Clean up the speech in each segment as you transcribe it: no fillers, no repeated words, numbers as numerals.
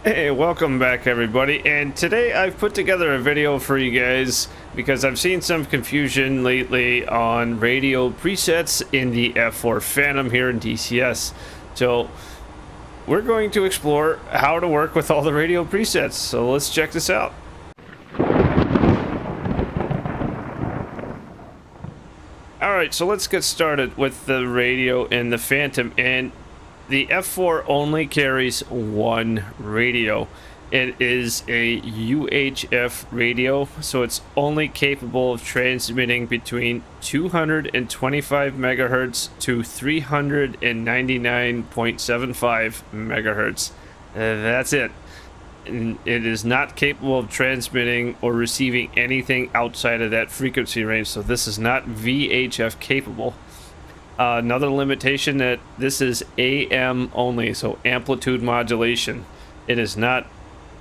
Hey, welcome back everybody, and today I've put together a video for you guys because I've seen some confusion lately on radio presets in the F-4 Phantom here in DCS. So we're going to explore how to work with all the radio presets, so let's check this out. Alright, so let's get started with the radio in the Phantom, and the F-4 only carries one radio. It is a UHF radio, so it's only capable of transmitting between 225 megahertz to 399.75 megahertz. That's it. And it is not capable of transmitting or receiving anything outside of that frequency range, so this is not VHF capable. Another limitation that this is AM only, so amplitude modulation. It is not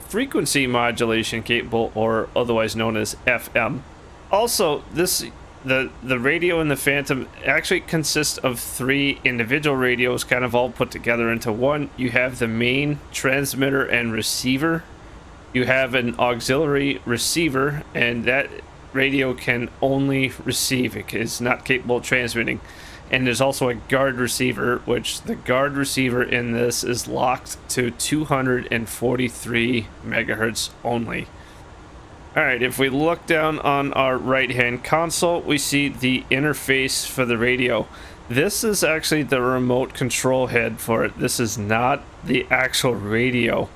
frequency modulation capable, or otherwise known as FM. Also, the radio in the Phantom actually consists of three individual radios kind of all put together into one. You have the main transmitter and receiver. You have an auxiliary receiver, and that radio can only receive. It is not capable of transmitting. And there's also a guard receiver, which the guard receiver in this is locked to 243 megahertz only. Alright, if we look down on our right hand console, we see the interface for the radio. This is actually the remote control head for it. This is not the actual radio.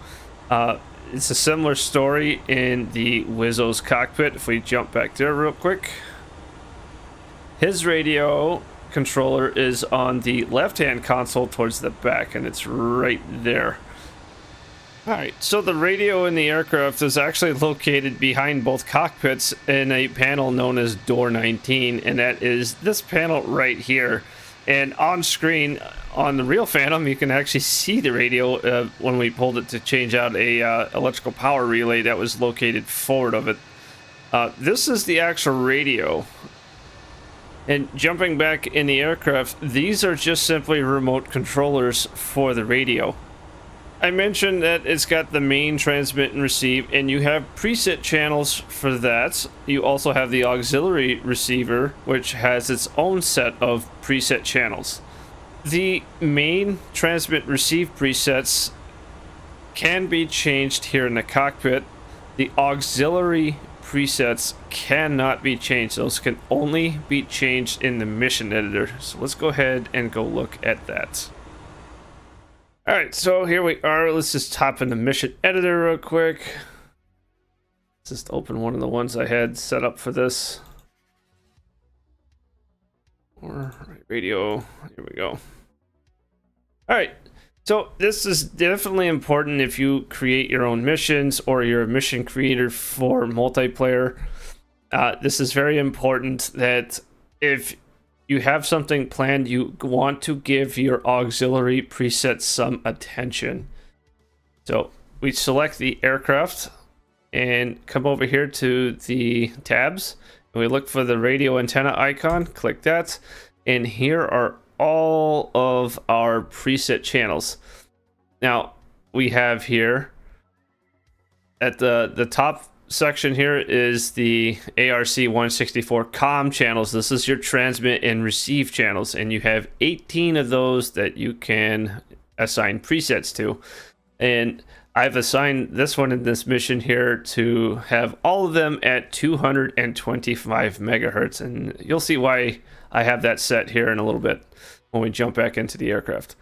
It's a similar story in the Wizzo's cockpit. If we jump back there real quick, his radio controller is on the left hand console towards the back, and it's right there. Alright, so the radio in the aircraft is actually located behind both cockpits in a panel known as door 19, and that is this panel right here. And on screen on the real Phantom, you can actually see the radio when we pulled it to change out a electrical power relay that was located forward of it. This is the actual radio. And jumping back in the aircraft, these are just simply remote controllers for the radio. I mentioned that it's got the main transmit and receive, and you have preset channels for that. You also have the auxiliary receiver, which has its own set of preset channels. The main transmit receive presets can be changed here in the cockpit. The auxiliary presets cannot be changed. Those can only be changed in the mission editor. So let's go ahead and go look at that. Alright, so here we are. Let's just hop in the mission editor real quick. Let's just open one of the ones I had set up for this. Or radio. Here we go. Alright. So this is definitely important if you create your own missions or you're a mission creator for multiplayer. This is very important that if you have something planned, you want to give your auxiliary preset some attention. So we select the aircraft and come over here to the tabs. And we look for the radio antenna icon, click that, and here are all of our preset channels. Now we have here at the top section here is the ARC-164 comm channels. This is your transmit and receive channels, and you have 18 of those that you can assign presets to. And I've assigned this one in this mission here to have all of them at 225 megahertz, and you'll see why I have that set here in a little bit when we jump back into the aircraft.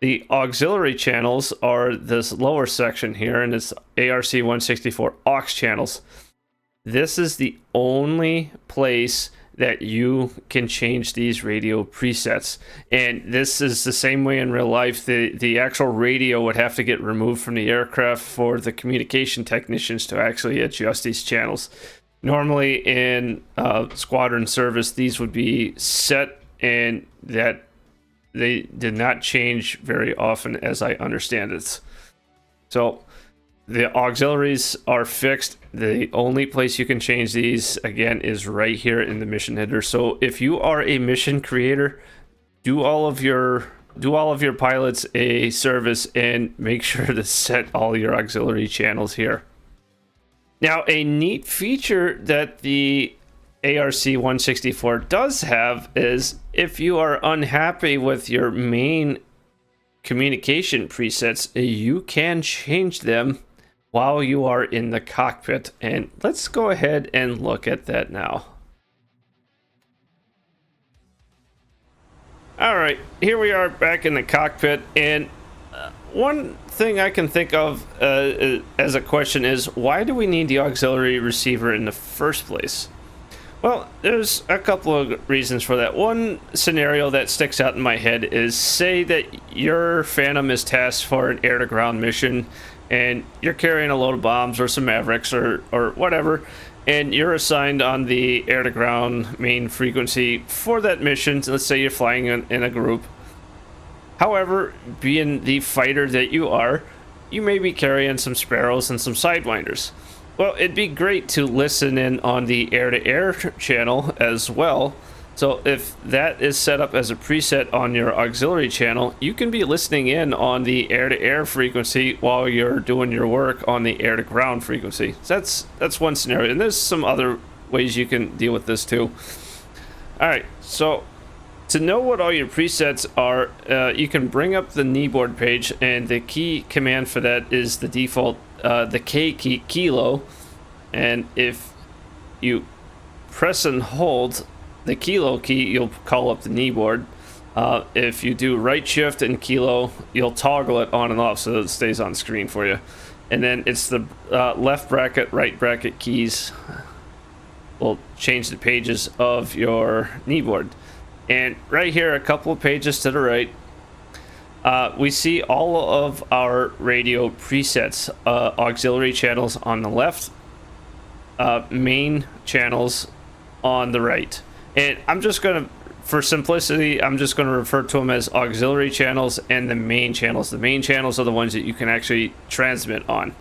The auxiliary channels are this lower section here, and it's ARC-164 aux channels. This is the only place that you can change these radio presets, and this is the same way in real life. The actual radio would have to get removed from the aircraft for the communication technicians to actually adjust these channels. Normally in squadron service, these would be set, and that they did not change very often, as I understand it. So the auxiliaries are fixed. The only place you can change these, again, is right here in the mission header. So if you are a mission creator, do all of your do all of your pilots a service and make sure to set all your auxiliary channels here. Now, a neat feature that the ARC-164 does have is if you are unhappy with your main communication presets, you can change them while you are in the cockpit. And let's go ahead and look at that now. All right, here we are back in the cockpit, and one thing I can think of as a question is, why do we need the auxiliary receiver in the first place? Well, there's a couple of reasons for that. One scenario that sticks out in my head is, say that your Phantom is tasked for an air-to-ground mission, and you're carrying a load of bombs or some Mavericks or whatever, and you're assigned on the air-to-ground main frequency for that mission. Let's say you're flying in a group. However, being the fighter that you are, you may be carrying some Sparrows and some Sidewinders. Well, it'd be great to listen in on the air-to-air channel as well. So if that is set up as a preset on your auxiliary channel, you can be listening in on the air-to-air frequency while you're doing your work on the air-to-ground frequency. So that's one scenario, and there's some other ways you can deal with this too. All right, so to know what all your presets are, you can bring up the keyboard page, and the key command for that is the default, the K key, kilo. And if you press and hold the kilo key, you'll call up the keyboard. If you do right shift and kilo, you'll toggle it on and off so that it stays on screen for you. And then it's the left bracket, right bracket keys will change the pages of your keyboard. And right here, a couple of pages to the right, we see all of our radio presets, auxiliary channels on the left, main channels on the right. And I'm just going to, for simplicity, I'm just going to refer to them as auxiliary channels and the main channels. The main channels are the ones that you can actually transmit on.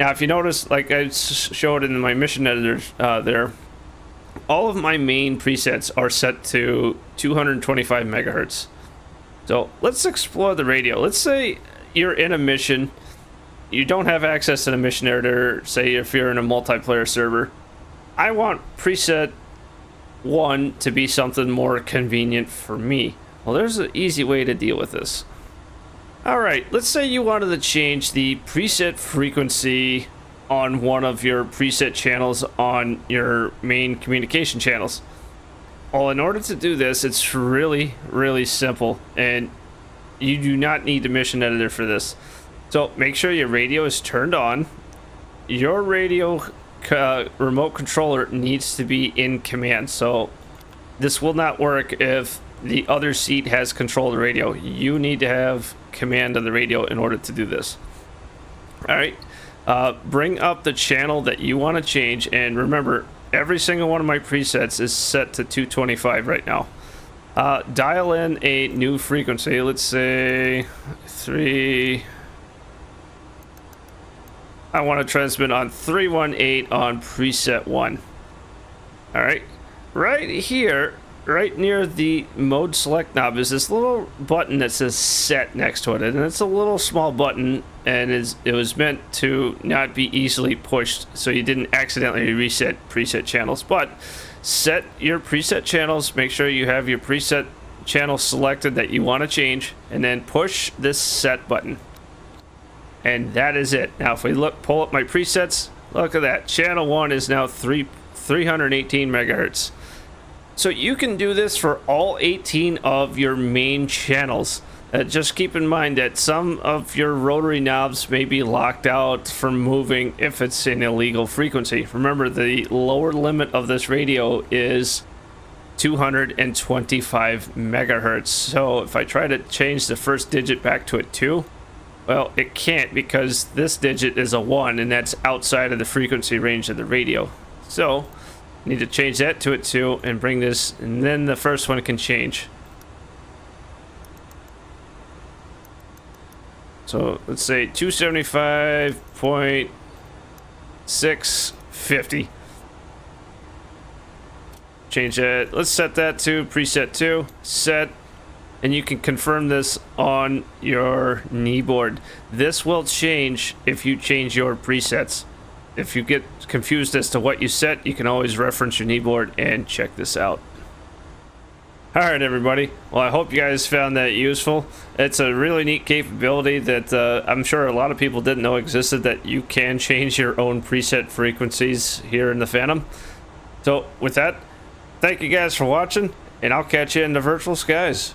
Now, if you notice, like I showed in my mission editor there, all of my main presets are set to 225 megahertz. So let's explore the radio. Let's say you're in a mission, you don't have access to the mission editor, say if you're in a multiplayer server. I want preset 1 to be something more convenient for me. Well, there's an easy way to deal with this. Alright, let's say you wanted to change the preset frequency on one of your preset channels on your main communication channels. Well, in order to do this, it's really, really simple, and you do not need the mission editor for this. So make sure your radio is turned on. Your radio remote controller needs to be in command, so this will not work if the other seat has control of the radio. You need to have command of the radio in order to do this. All right, bring up the channel that you want to change, and remember, every single one of my presets is set to 225 right now. Dial in a new frequency. Let's say 3. I want to transmit on 318 on preset 1. All right, right here, right near the mode select knob is this little button that says set next to it, and it's a little small button, and it was meant to not be easily pushed so you didn't accidentally reset preset channels. But set your preset channels, make sure you have your preset channel selected that you want to change, and then push this set button. And that is it. Now if we pull up my presets, look at that. Channel 1 is now 318 megahertz. So you can do this for all 18 of your main channels. Just keep in mind that some of your rotary knobs may be locked out from moving if it's an illegal frequency. Remember, the lower limit of this radio is 225 megahertz. So if I try to change the first digit back to a 2, well, it can't, because this digit is a 1, and that's outside of the frequency range of the radio. So I need to change that to a 2 and bring this, and then the first one can change. So let's say 275.650. Change that. Let's set that to preset 2. Set. and you can confirm this on your kneeboard. This will change if you change your presets. If you get confused as to what you set, you can always reference your kneeboard and check this out. Alright everybody, well I hope you guys found that useful. It's a really neat capability that I'm sure a lot of people didn't know existed, that you can change your own preset frequencies here in the Phantom. So with that, thank you guys for watching, and I'll catch you in the virtual skies.